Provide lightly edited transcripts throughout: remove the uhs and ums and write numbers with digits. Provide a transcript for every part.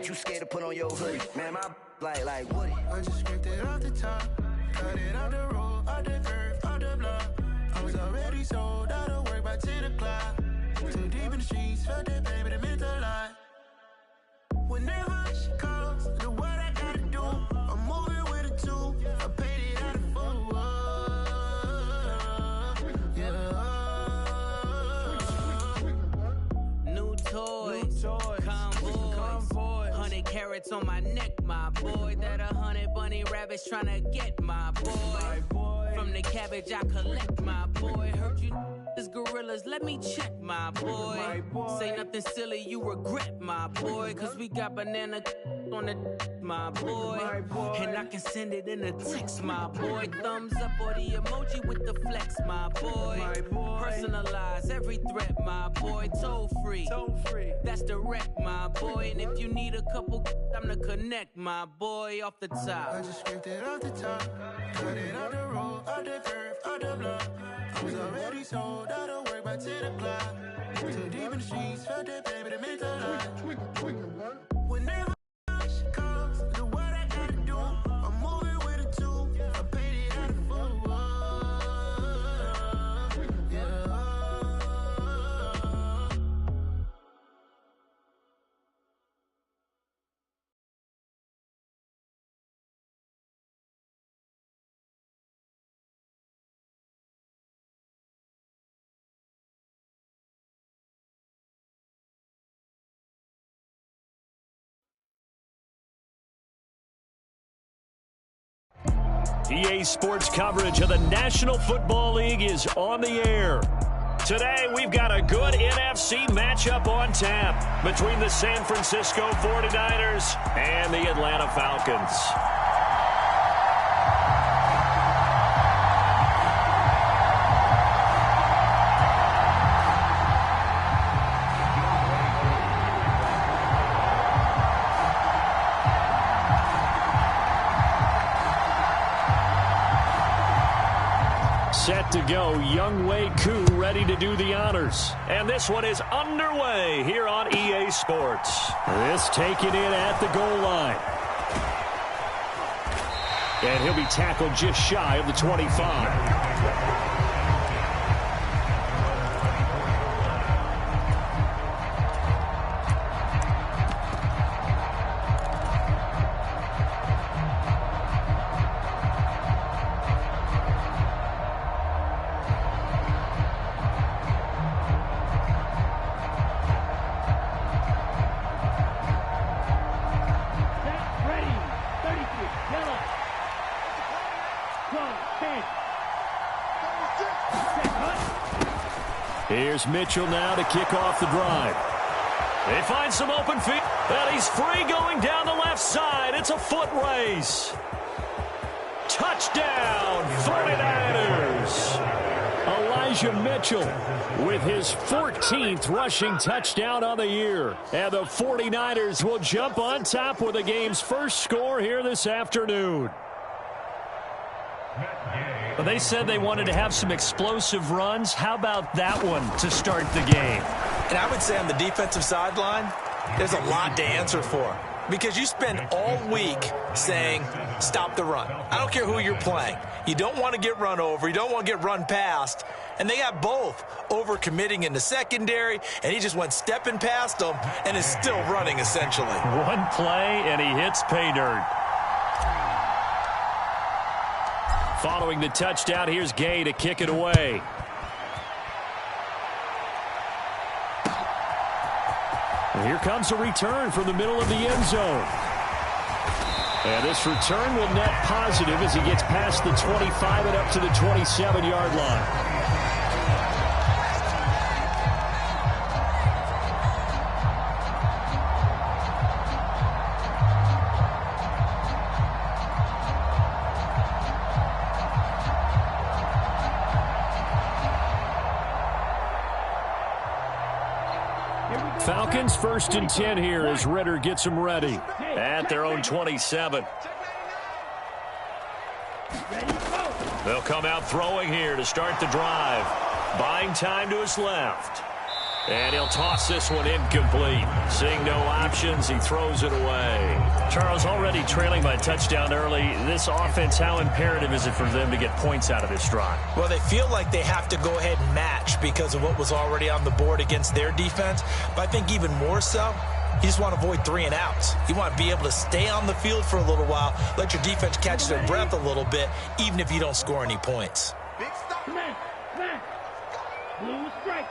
too scared to put on your hoodie. Man, my like Woody. I just scraped it off the top, cut it off the road, off the curve, off the block. I was already sold out of work by 10 o'clock. Too deep in the streets, felt that baby, that meant a lot. Whenever she calls, do what I gotta do. I'm moving with a two, I paid it out of full. Yeah. New toys, convoys, 100 carats on my neck, my boy. That 100 bunny rabbits tryna get my boy. From the cabbage I collect, my boy. Heard you is gorillas, let me check, my boy. Say nothing silly, you regret, my boy. Cause we got banana on the my boy. And I can send it in a text, my boy. Thumbs up or the emoji with the flex, my boy. Personalize every threat, my boy. Toll free, that's direct, my boy. And if you need a couple, I'm the connect, my boy. Off the top, I just scraped it off the top, cut it off the road, off the curve, off the block. I was already sold out of work by 10 o'clock. Too deep in the streets, felt that baby, that meant a lot. Whenever she calls, do what I gotta do. I'm moving with a two, I paid it out of full. Yeah. EA Sports coverage of the National Football League is on the air. Today, we've got a good NFC matchup on tap between the San Francisco 49ers and the Atlanta Falcons. Set to go, Younghoe Koo ready to do the honors. And this one is underway here on EA Sports. This taken in at the goal line. And he'll be tackled just shy of the 25. Here's Mitchell now to kick off the drive. They find some open feet, and he's free going down the left side. It's a foot race. Touchdown, 49ers. Elijah Mitchell with his 14th rushing touchdown on the year. And the 49ers will jump on top with the game's first score here this afternoon. Well, they said they wanted to have some explosive runs. How about that one to start the game? And I would say on the defensive sideline, there's a lot to answer for. Because you spend all week saying, stop the run. I don't care who you're playing. You don't want to get run over. You don't want to get run past. And they got both overcommitting in the secondary, and he just went stepping past them and is still running, essentially. One play, and he hits pay dirt. Following the touchdown, here's Gay to kick it away. And here comes a return from the middle of the end zone. And this return will net positive as he gets past the 25 and up to the 27-yard line. Falcons 1st and 10 here as Ritter gets them ready at their own 27. They'll come out throwing here to start the drive. Buying time to his left. And he'll toss this one incomplete. Seeing no options, he throws it away. Charles, already trailing by a touchdown early. This offense, how imperative is it for them to get points out of this drive? Well, they feel like they have to go ahead and match because of what was already on the board against their defense. But I think even more so, you just want to avoid 3 and outs. You want to be able to stay on the field for a little while, let your defense catch their breath a little bit, even if you don't score any points. Big stop. Man. Blue striker.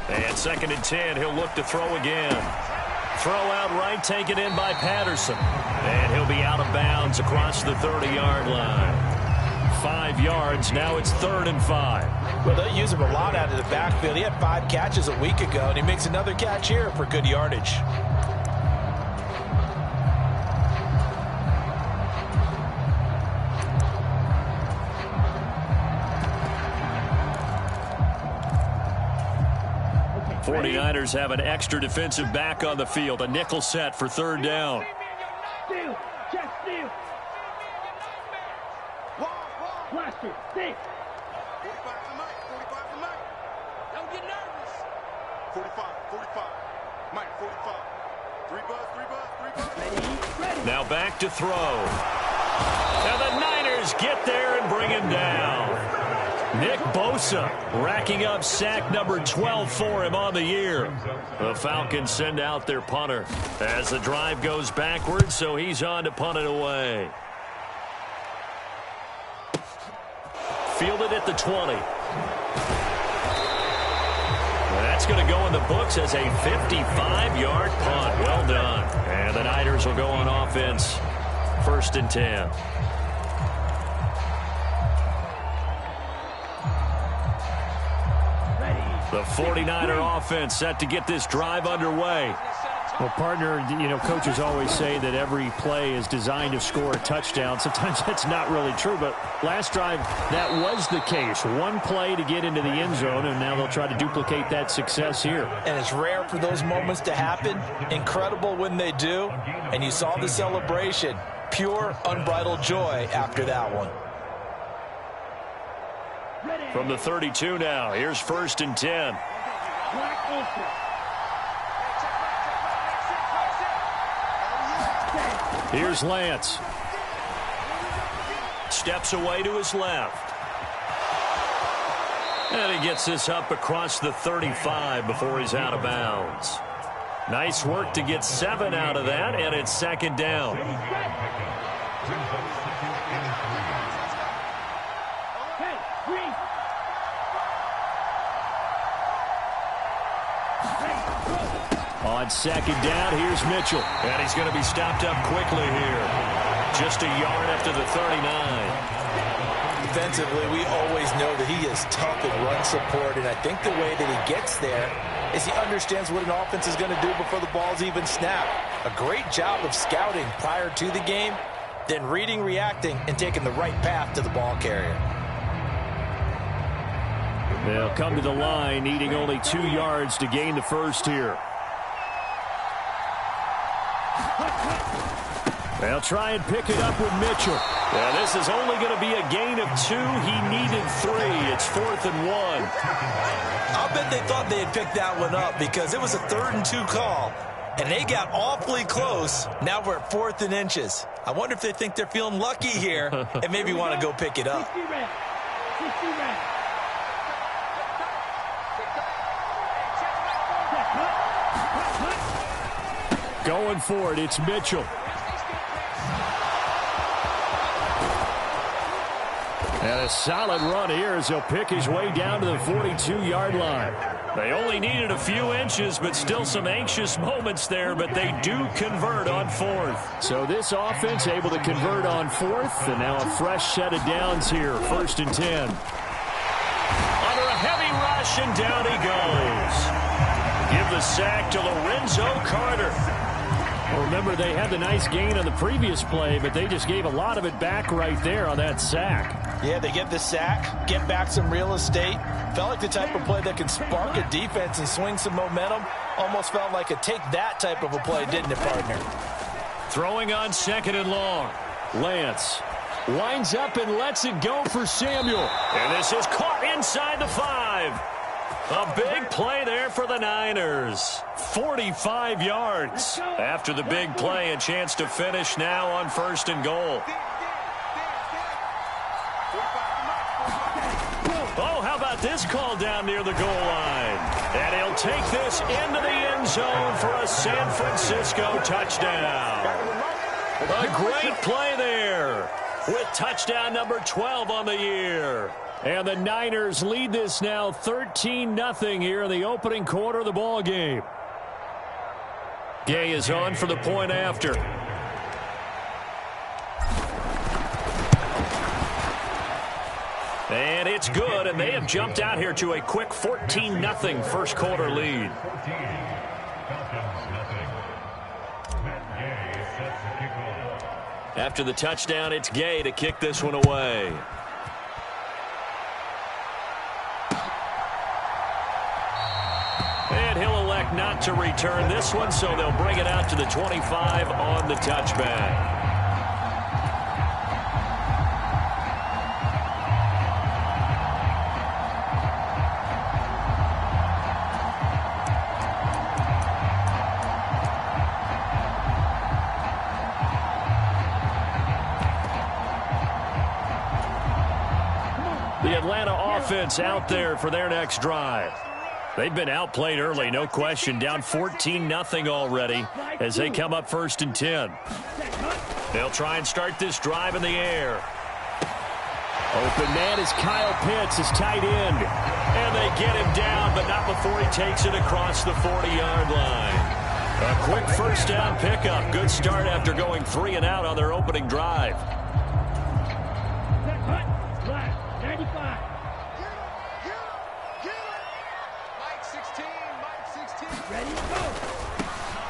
And 2nd and 10, he'll look to throw again. Throw out right, taken in by Patterson. And he'll be out of bounds across the 30-yard line. 5 yards, now it's 3rd and 5. Well, they'll use him a lot out of the backfield. He had 5 catches a week ago, and he makes another catch here for good yardage. Okay. 49ers have an extra defensive back on the field. A nickel set for 3rd down. Steal. Check steal. Watch it. Stick. 45 to Mike. 45 to Mike. Don't get nervous. 45. Mike, 45. 3 buzz. Ready. Now back to throw. Now the Niners get there and bring him down. Nick Bosa racking up sack number 12 for him on the year. The Falcons send out their punter as the drive goes backwards, so he's on to punt it away. Fielded at the 20. That's going to go in the books as a 55-yard punt. Well done. And the Niners will go on offense. 1st and 10. The 49er offense set to get this drive underway. Well, partner, coaches always say that every play is designed to score a touchdown. Sometimes that's not really true, but last drive, that was the case. One play to get into the end zone, and now they'll try to duplicate that success here. And it's rare for those moments to happen. Incredible when they do. And you saw the celebration. Pure, unbridled joy after that one. From the 32 now, here's 1st and 10. Here's Lance. Steps away to his left. And he gets this up across the 35 before he's out of bounds. Nice work to get 7 out of that, and it's 2nd down. On 2nd down, here's Mitchell. And he's going to be stopped up quickly here. Just a yard after the 39. Defensively, we always know that he is tough in run support, and I think the way that he gets there is he understands what an offense is going to do before the ball's even snapped. A great job of scouting prior to the game, then reading, reacting, and taking the right path to the ball carrier. They'll come to the line, needing only 2 yards to gain the first here. They'll try and pick it up with Mitchell. Yeah, this is only going to be a gain of 2. He needed 3. It's 4th and 1. I'll bet they thought they had picked that one up because it was a 3rd and 2 call, and they got awfully close. Now we're at 4th and inches. I wonder if they think they're feeling lucky here and maybe want to go pick it up. 60 rounds. Going for it, it's Mitchell. And a solid run here as he'll pick his way down to the 42-yard line. They only needed a few inches, but still some anxious moments there, but they do convert on 4th. So this offense able to convert on 4th, and now a fresh set of downs here, 1st and 10. Under a heavy rush, and down he goes. Give the sack to Lorenzo Carter. Well, remember, they had the nice gain on the previous play, but they just gave a lot of it back right there on that sack. Yeah, they get the sack, get back some real estate. Felt like the type of play that can spark a defense and swing some momentum. Almost felt like a take-that type of a play, didn't it, partner? Throwing on 2nd and long. Lance. Winds up and lets it go for Samuel. And this is caught inside the 5. A big play there for the Niners. 45 yards. After the big play, a chance to finish now on 1st and goal. Oh, how about this call down near the goal line? And he'll take this into the end zone for a San Francisco touchdown. A great play there with touchdown number 12 on the year. And the Niners lead this now 13-0 here in the opening quarter of the ball game. Gay is on for the point after. And it's good, and they have jumped out here to a quick 14-0 first quarter lead. After the touchdown, it's Gay to kick this one away. And he'll elect not to return this one, so they'll bring it out to the 25 on the touchback. The Atlanta offense out there for their next drive. They've been outplayed early, no question. Down 14-0 already as they come up 1st and 10. They'll try and start this drive in the air. Open man is Kyle Pitts, his tight end. And they get him down, but not before he takes it across the 40-yard line. A quick first down pickup. Good start after going 3 and out on their opening drive.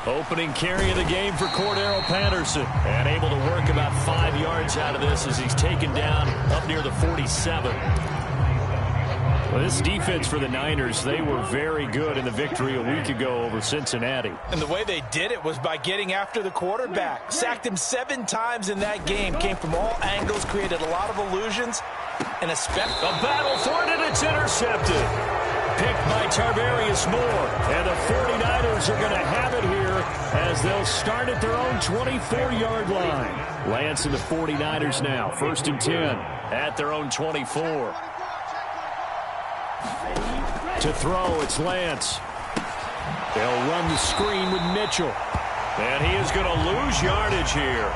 Opening carry of the game for Cordero Patterson. And able to work about 5 yards out of this as he's taken down up near the 47. Well, this defense for the Niners, they were very good in the victory a week ago over Cincinnati. And the way they did it was by getting after the quarterback. Sacked him 7 times in that game. Came from all angles, created a lot of illusions. And a battle for it, and it's intercepted. Picked by Tarvarius Moore. And the 49ers are going to have it here as they'll start at their own 24-yard line. Lance and the 49ers now, 1st and 10. At their own 24. To throw, it's Lance. They'll run the screen with Mitchell. And he is going to lose yardage here.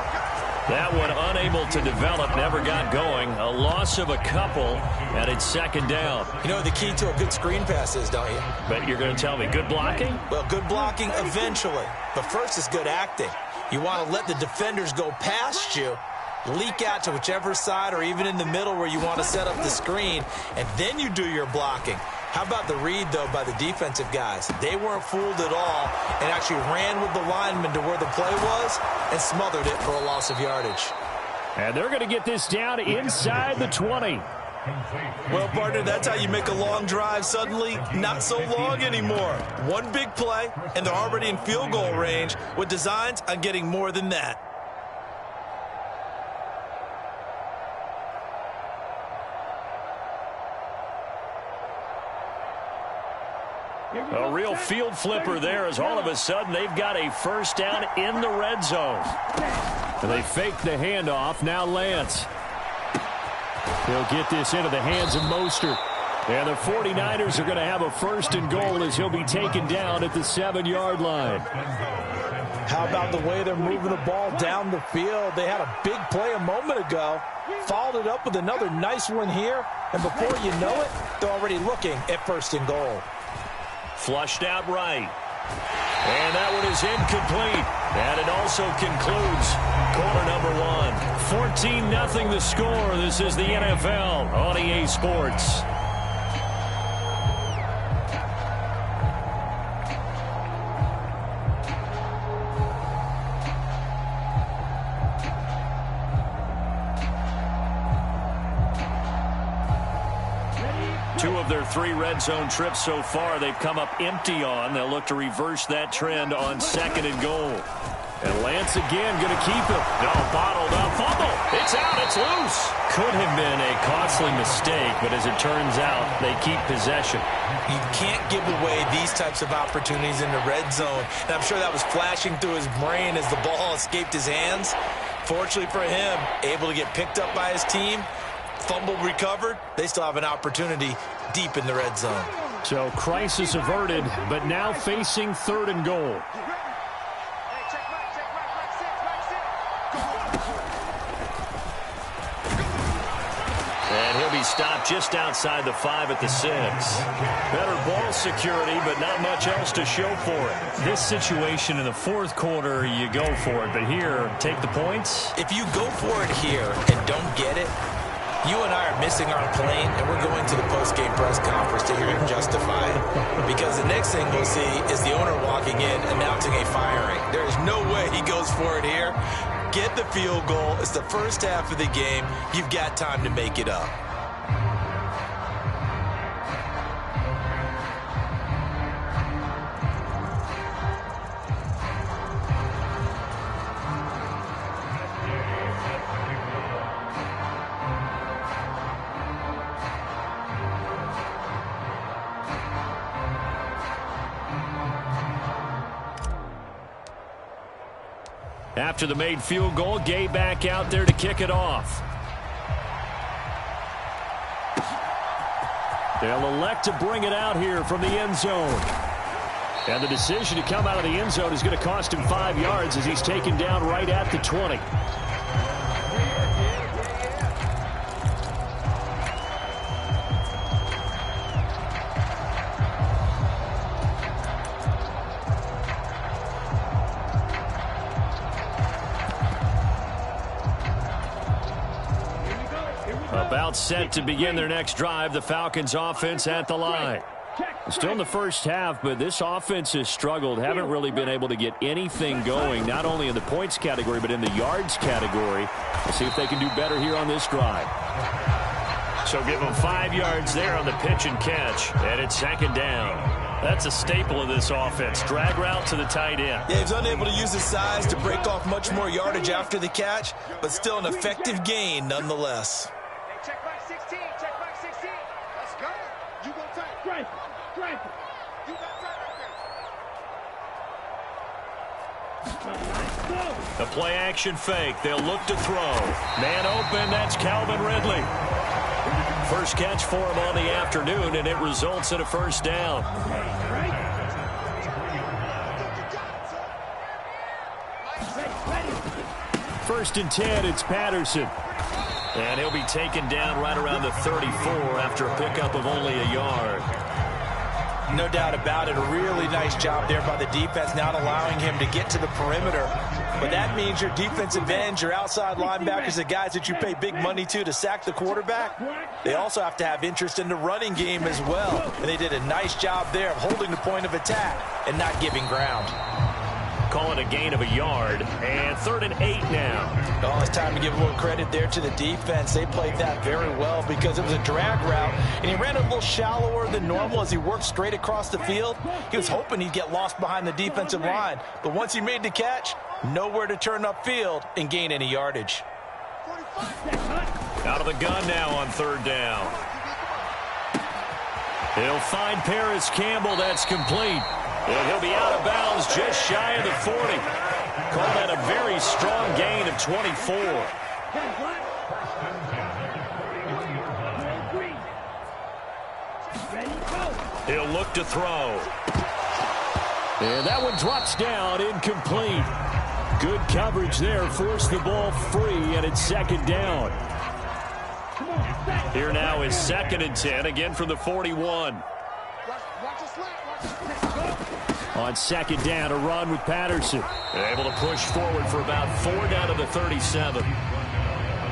That one unable to develop, never got going. A loss of a couple, and it's 2nd down. You know what the key to a good screen pass is, don't you? But you're going to tell me, good blocking? Well, good blocking eventually. But first is good acting. You want to let the defenders go past you, leak out to whichever side or even in the middle where you want to set up the screen, and then you do your blocking. How about the read, though, by the defensive guys? They weren't fooled at all and actually ran with the lineman to where the play was and smothered it for a loss of yardage. And they're going to get this down inside the 20. Well, partner, that's how you make a long drive suddenly not so long anymore. One big play, and they're already in field goal range with designs on getting more than that. A real field flipper there as all of a sudden they've got a first down in the red zone. And they fake the handoff. Now Lance. He'll get this into the hands of Mostert. And the 49ers are going to have a 1st and goal as he'll be taken down at the 7-yard line. How about the way they're moving the ball down the field? They had a big play a moment ago. Followed it up with another nice one here. And before you know it, they're already looking at 1st and goal. Flushed out right. And that one is incomplete. And it also concludes quarter number 1. 14-0 the score. This is the NFL on EA Sports. 2 of their 3 red zone trips so far, they've come up empty on. They'll look to reverse that trend on 2nd and goal. And Lance again going to keep it. No, bottled up. Fumble. It's out. It's loose. Could have been a costly mistake, but as it turns out, they keep possession. You can't give away these types of opportunities in the red zone. And I'm sure that was flashing through his brain as the ball escaped his hands. Fortunately for him, able to get picked up by his team, fumble recovered. They still have an opportunity deep in the red zone. So crisis averted, but now facing 3rd and goal. And he'll be stopped just outside the 5 at the 6. Better ball security, but not much else to show for it. This situation in the 4th quarter, you go for it. But here, take the points. If you go for it here and don't get it, you and I are missing our plane, and we're going to the post-game press conference to hear him justify it. Because the next thing we'll see is the owner walking in announcing a firing. There is no way he goes for it here. Get the field goal. It's the first half of the game. You've got time to make it up. After the made field goal, Gay back out there to kick it off. They'll elect to bring it out here from the end zone. And the decision to come out of the end zone is going to cost him 5 yards as he's taken down right at the 20. About set to begin their next drive, the Falcons offense at the line. Still in the first half, but this offense has struggled. Haven't really been able to get anything going, not only in the points category, but in the yards category. We'll see if they can do better here on this drive. So give them 5 yards there on the pitch and catch, and it's 2nd down. That's a staple of this offense. Drag route to the tight end. Yeah, he's unable to use his size to break off much more yardage after the catch, but still an effective gain nonetheless. Check back 16. Check back 16. Let's go. You go tight. Strike it. Strike it. You got tight right there. The play action fake. They'll look to throw. Man open. That's Calvin Ridley. First catch for him on the afternoon, and it results in a first down. First and 10. It's Patterson. And he'll be taken down right around the 34 after a pickup of only a yard. No doubt about it. A really nice job there by the defense, not allowing him to get to the perimeter. But that means your defensive ends, your outside linebackers, the guys that you pay big money to sack the quarterback, they also have to have interest in the running game as well. And they did a nice job there of holding the point of attack and not giving ground. Call it a gain of a yard, and 3rd and 8 now. Oh, it's time to give a little credit there to the defense. They played that very well because it was a drag route, and he ran a little shallower than normal as he worked straight across the field. He was hoping he'd get lost behind the defensive line, but once he made the catch, nowhere to turn upfield and gain any yardage. Out of the gun now on 3rd down. He'll find Paris Campbell. That's complete. And he'll be out of bounds just shy of the 40. Call that a very strong gain of 24. He'll look to throw. And that one drops down, incomplete. Good coverage there, forced the ball free, and it's 2nd down. Here now is 2nd and 10, again from the 41. On 2nd down, a run with Patterson. They're able to push forward for about 4 down to the 37.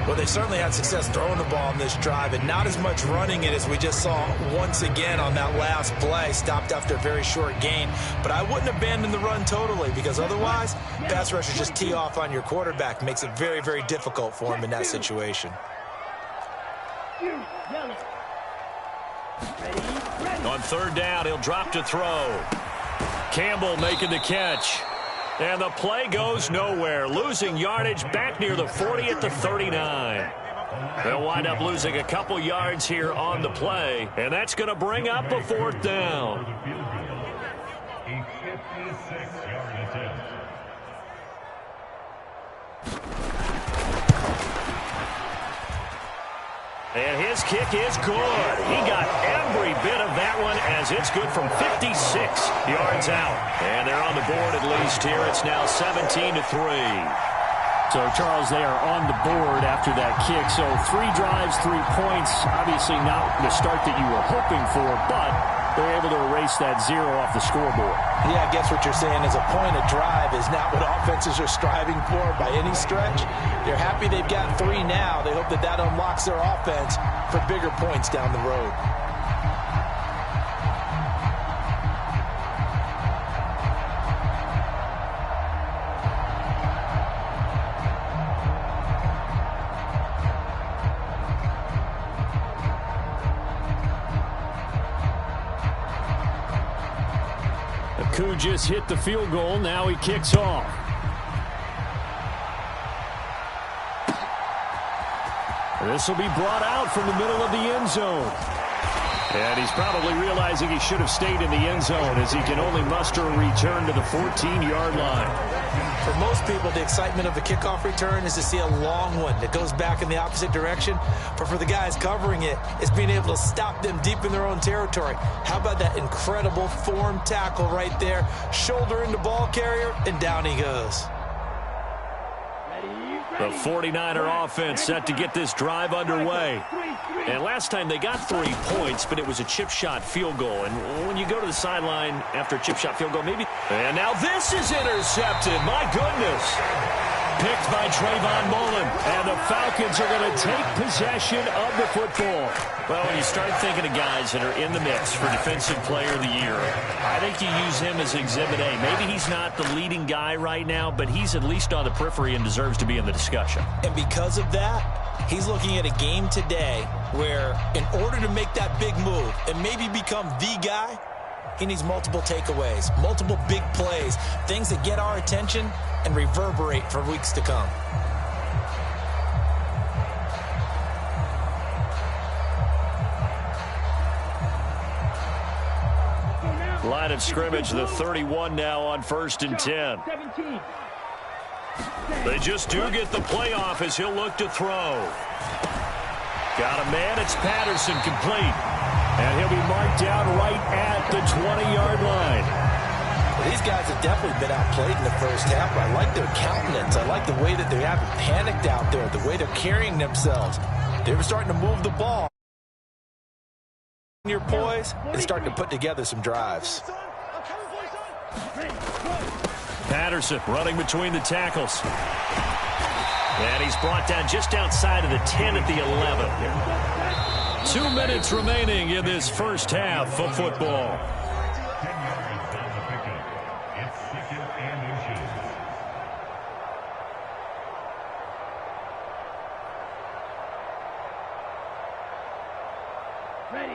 Well, they certainly had success throwing the ball on this drive, and not as much running it as we just saw once again on that last play. Stopped after a very short gain. But I wouldn't abandon the run totally, because otherwise, pass rushers just tee off on your quarterback. Makes it very, very difficult for him in that situation. On third down, he'll drop to throw. Campbell making the catch. And the play goes nowhere. Losing yardage back near the 40 at the 39. They'll wind up losing a couple yards here on the play. And that's going to bring up a fourth down. And his kick is good. He got every bit of that one as it's good from 56 yards out. And they're on the board at least here. It's now 17-3. So, Charles, they are on the board after that kick. So 3 drives, 3 points. Obviously not the start that you were hoping for, but they're able to erase that 0 off the scoreboard. Yeah, I guess what you're saying is a point of drive is not what offenses are striving for by any stretch. They're happy they've got 3 now. They hope that that unlocks their offense for bigger points down the road. Koo just hit the field goal. Now he kicks off. This will be brought out from the middle of the end zone. And he's probably realizing he should have stayed in the end zone as he can only muster a return to the 14-yard line. For most people, the excitement of the kickoff return is to see a long one that goes back in the opposite direction. But for the guys covering it, it's being able to stop them deep in their own territory. How about that incredible form tackle right there? Shoulder into ball carrier, and down he goes. The 49er offense set to get this drive underway. And last time they got 3 points, but it was a chip shot field goal. And when you go to the sideline after a chip shot field goal, maybe... And now this is intercepted. My goodness. Picked by Trayvon Mullen. And the Falcons are going to take possession of the football. Well, when you start thinking of guys that are in the mix for Defensive Player of the Year, I think you use him as Exhibit A. Maybe he's not the leading guy right now, but he's at least on the periphery and deserves to be in the discussion. And because of that, he's looking at a game today where in order to make that big move and maybe become the guy, he needs multiple takeaways, multiple big plays, things that get our attention and reverberate for weeks to come. Line of scrimmage, the 31 now on 1st and 10. They just do get the playoff as he'll look to throw. Got a man, it's Patterson, complete. And he'll be marked down right at the 20-yard line. Well, these guys have definitely been outplayed in the first half, but I like their countenance. I like the way that they haven't panicked out there, the way they're carrying themselves. They were starting to move the ball. Your poise and starting to put together some drives. Patterson running between the tackles. And he's brought down just outside of the 10 at the 11. 2 minutes remaining in this first half of football.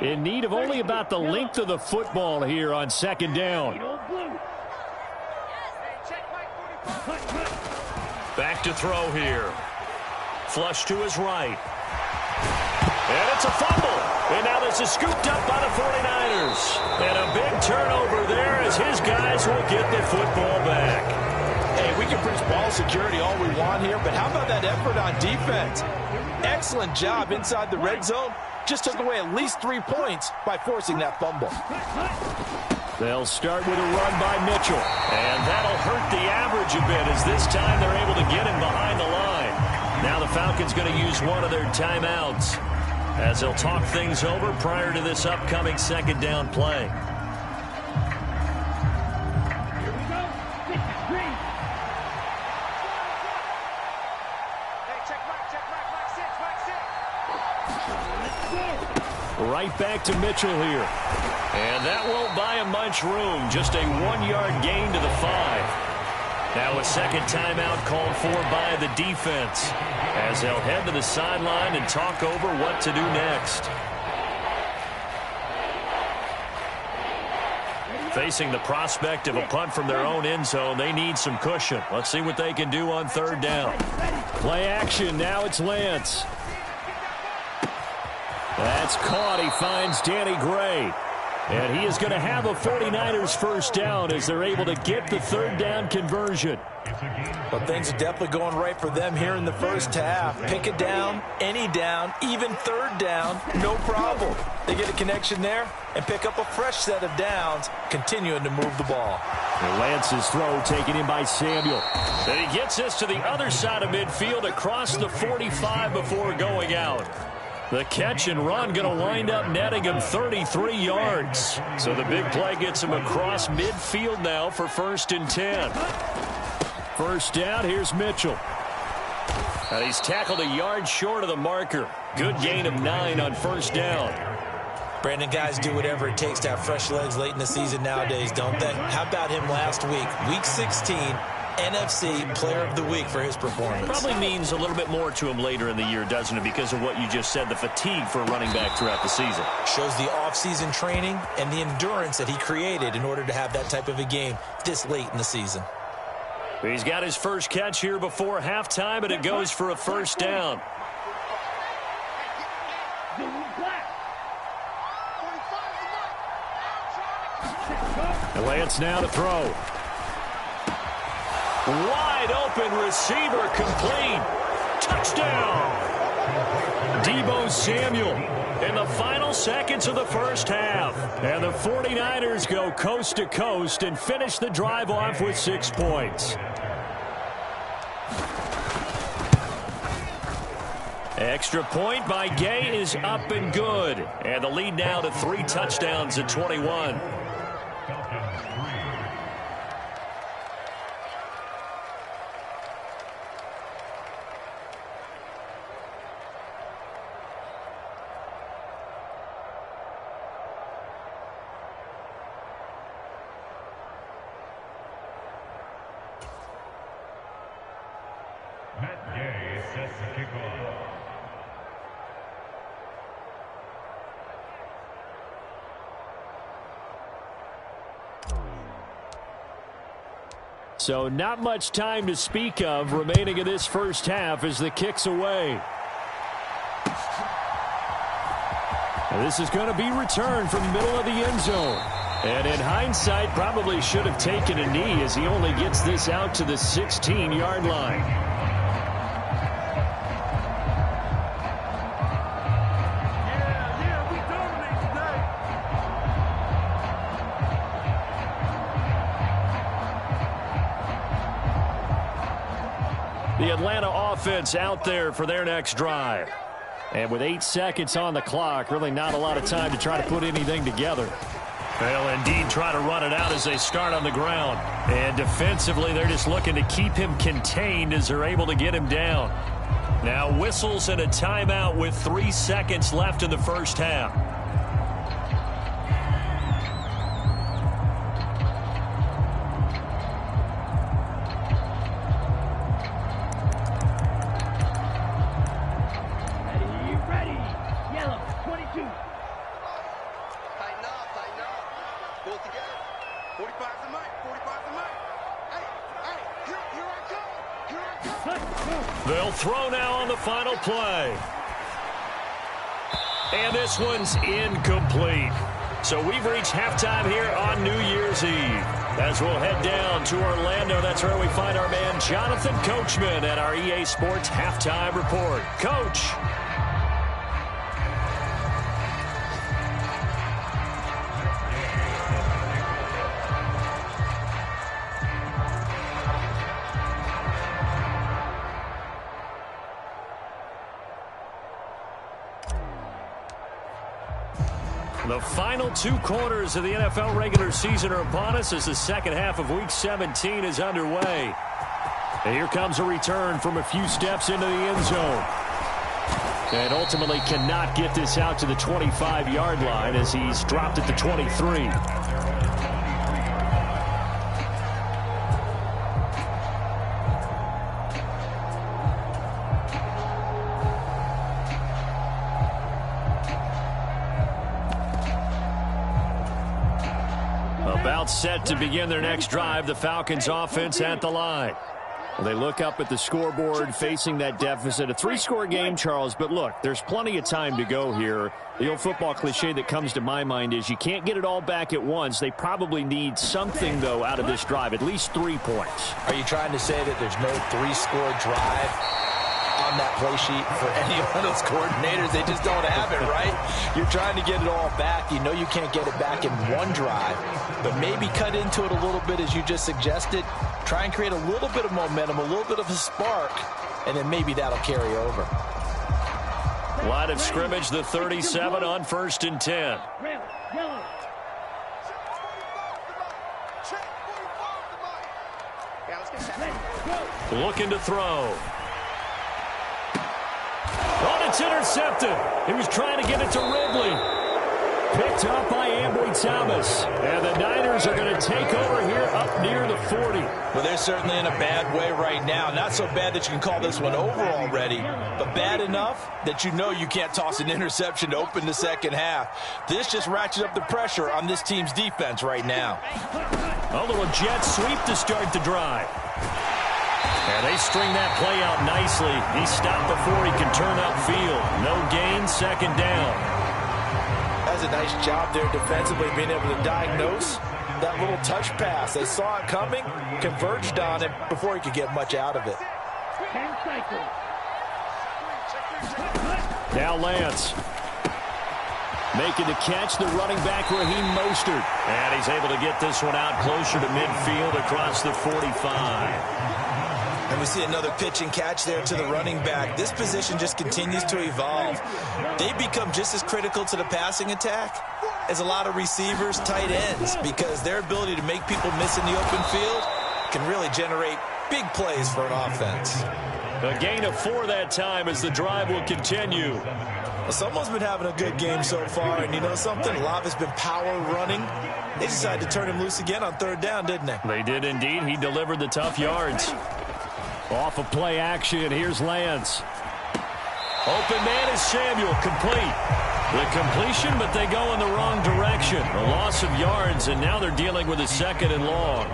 In need of only about the length of the football here on 2nd down. Back to throw here. Flush to his right. And it's a fumble. And now this is scooped up by the 49ers. And a big turnover there as his guys will get the football back. Hey, we can preach ball security all we want here, but how about that effort on defense? Excellent job inside the red zone. Just took away at least 3 points by forcing that fumble. They'll start with a run by Mitchell. And that'll hurt the average a bit as this time they're able to get him behind the line. Now the Falcons going to use one of their timeouts as they'll talk things over prior to this upcoming 2nd down play. Right back to Mitchell here. And that won't buy him much room. Just a 1-yard gain to the 5. Now a second timeout called for by the defense as they'll head to the sideline and talk over what to do next. Facing the prospect of a punt from their own end zone, they need some cushion. Let's see what they can do on third down. Play action. Now it's Lance. That's caught. He finds Danny Gray. And he is going to have a 49ers first down as they're able to get the third down conversion. Well, things are definitely going right for them here in the first half. Pick it down, any down, even third down, no problem. They get a connection there and pick up a fresh set of downs, continuing to move the ball. And Lance's throw taken in by Samuel. And he gets us to the other side of midfield across the 45 before going out. The catch and run going to wind up netting him 33 yards. So the big play gets him across midfield now for 1st and 10. First down, here's Mitchell. And he's tackled a yard short of the marker. Good gain of 9 on first down. Brandon, guys do whatever it takes to have fresh legs late in the season nowadays, don't they? How about him last week? Week 16, NFC Player of the Week for his performance. Probably means a little bit more to him later in the year, doesn't it? Because of what you just said, the fatigue for a running back throughout the season. Shows the offseason training and the endurance that he created in order to have that type of a game this late in the season. He's got his first catch here before halftime, and it goes for a first down. And Lance now to throw. Wide open receiver, complete. Touchdown. Deebo Samuel In the final seconds of the first half. And the 49ers go coast to coast and finish the drive off with 6 points. Extra point by Gay is up and good. And the lead now to 3 touchdowns at 21. So not much time to speak of remaining in this first half as the kick's away. And this is going to be returned from the middle of the end zone. And in hindsight, probably should have taken a knee as he only gets this out to the 16-yard line. The Atlanta offense out there for their next drive. And with 8 seconds on the clock, really not a lot of time to try to put anything together. They'll indeed try to run it out as they start on the ground. And defensively, they're just looking to keep him contained as they're able to get him down. Now whistles and a timeout with 3 seconds left in the first half. They'll throw now on the final play. And this one's incomplete. So we've reached halftime here on New Year's Eve. As we'll head down to Orlando, that's where we find our man Jonathan Coachman at our EA Sports Halftime Report. Coach. The final 2 quarters of the NFL regular season are upon us as the second half of Week 17 is underway. And here comes a return from a few steps into the end zone. And ultimately cannot get this out to the 25-yard line as he's dropped at the 23. Timeout set to begin their next drive. The Falcons offense at the line. Well, they look up at the scoreboard facing that deficit. A 3-score game, Charles, but look, there's plenty of time to go here. The old football cliche that comes to my mind is you can't get it all back at once. They probably need something, though, out of this drive, at least 3 points. Are you trying to say that there's no 3-score drive on that play sheet for any one of those coordinators? They just don't have it, right? You're trying to get it all back. You know you can't get it back in one drive, but maybe cut into it a little bit as you just suggested. Try and create a little bit of momentum, a little bit of a spark, and then maybe that'll carry over. Line of scrimmage, the 37 on 1st and 10. Looking to throw. Oh, it's intercepted. He was trying to get it to Ridley. Picked up by Ambry Thomas. And the Niners are going to take over here up near the 40. Well, they're certainly in a bad way right now. Not so bad that you can call this one over already, but bad enough that you know you can't toss an interception to open the second half. This just ratchets up the pressure on this team's defense right now. A little jet sweep to start the drive. And they string that play out nicely. He stopped before he can turn upfield. No gain, 2nd down. That's a nice job there defensively, being able to diagnose that little touch pass. They saw it coming, converged on it before he could get much out of it. Now Lance. Making the catch, the running back Raheem Mostert. And he's able to get this one out closer to midfield across the 45. And we see another pitch and catch there to the running back. This position just continues to evolve. They become just as critical to the passing attack as a lot of receivers, tight ends, because their ability to make people miss in the open field can really generate big plays for an offense. A gain of 4 that time as the drive will continue. Well, someone's been having a good game so far, and you know something? A lot has been power running. They decided to turn him loose again on 3rd down, didn't they? They did indeed. He delivered the tough yards. Off of play action, here's Lance. Open man is Samuel, complete. The completion, but they go in the wrong direction. A loss of yards, and now they're dealing with a 2nd and long.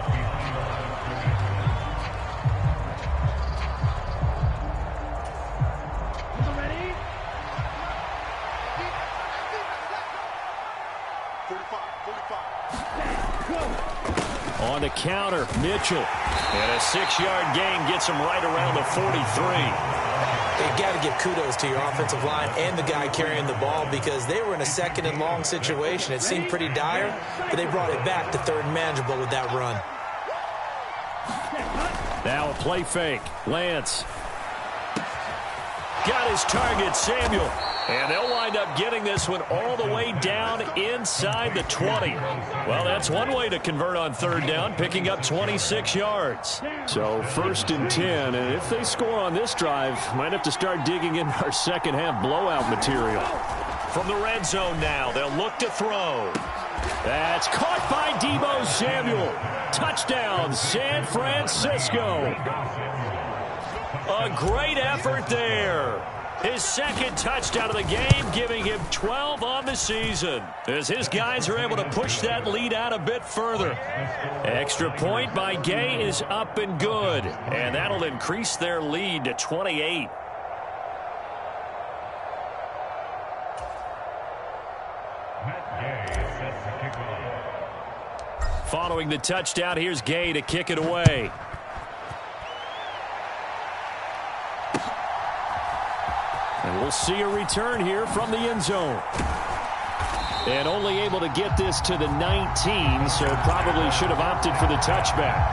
On the counter, Mitchell. And a 6-yard gain gets him right around the 43. You got to give kudos to your offensive line and the guy carrying the ball, because they were in a 2nd and long situation. It seemed pretty dire, but they brought it back to 3rd and manageable with that run. Now a play fake. Lance. Got his target, Samuel. And they'll wind up getting this one all the way down inside the 20. Well, that's one way to convert on 3rd down, picking up 26 yards. So 1st and 10, and if they score on this drive, might have to start digging in our second half blowout material. From the red zone now, they'll look to throw. That's caught by Deebo Samuel. Touchdown, San Francisco. A great effort there. His 2nd touchdown of the game, giving him 12 on the season, as his guys are able to push that lead out a bit further. Extra point by Gay is up and good, and that'll increase their lead to 28. Following the touchdown, here's Gay to kick it away. And we'll see a return here from the end zone. And only able to get this to the 19, so probably should have opted for the touchback.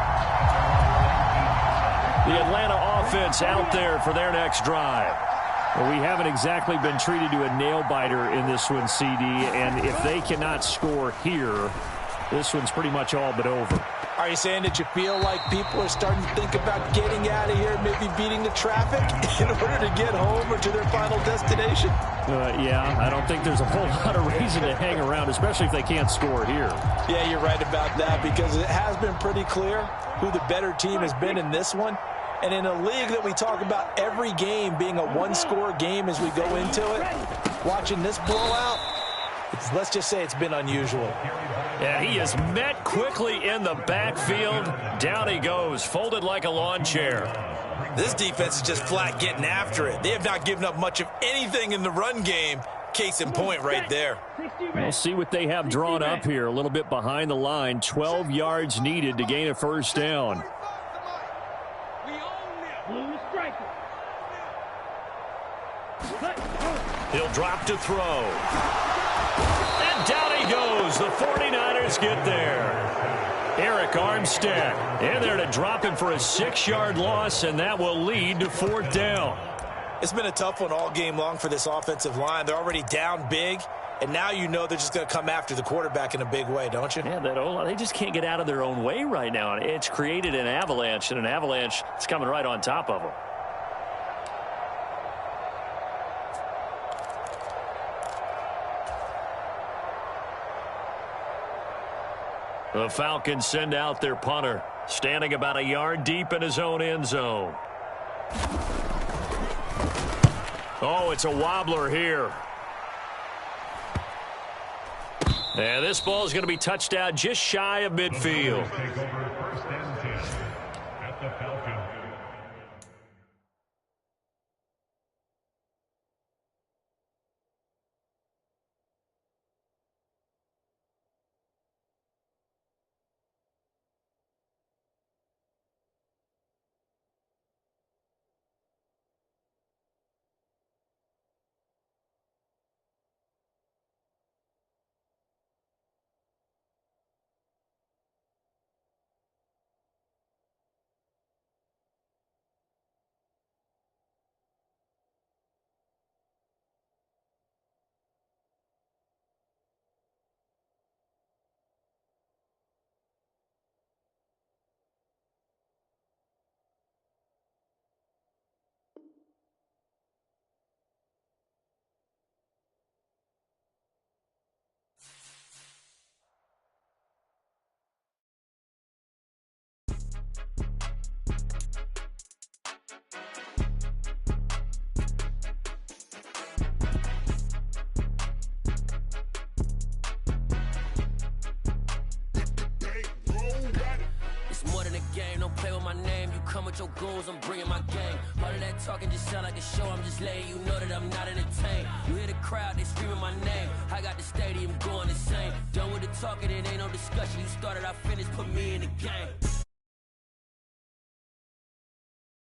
The Atlanta offense out there for their next drive. Well, we haven't exactly been treated to a nail-biter in this one, CD, and if they cannot score here, this one's pretty much all but over. Are you saying that you feel like people are starting to think about getting out of here, maybe beating the traffic in order to get home or to their final destination? Yeah, I don't think there's a whole lot of reason to hang around, especially if they can't score here. Yeah, you're right about that, because it has been pretty clear who the better team has been in this one. And in a league that we talk about every game being a one-score game as we go into it, watching this blowout, let's just say it's been unusual. And he is met quickly in the backfield. Down he goes, folded like a lawn chair. This defense is just flat getting after it. They have not given up much of anything in the run game. Case in point right there. We'll see what they have drawn up here. A little bit behind the line. 12 yards needed to gain a first down. He'll drop to throw. And down he goes. The 49ers get there. Eric Armstead in there to drop him for a 6-yard loss, and that will lead to 4th down. It's been a tough one all game long for this offensive line. They're already down big, and now you know they're just going to come after the quarterback in a big way, don't you? Yeah, they just can't get out of their own way right now. It's created an avalanche, and an avalanche is coming right on top of them. The Falcons send out their punter, standing about a yard deep in his own end zone. Oh, it's a wobbler here. And this ball is going to be touched out just shy of midfield. Don't play with my name, you come with your goons, I'm bringing my gang. All of that talking just sound like a show, I'm just letting you know that I'm not entertained. You hear the crowd, they screaming my name, I got the stadium going insane. Done with the talking, it ain't no discussion, you started, I finished, put me in the game.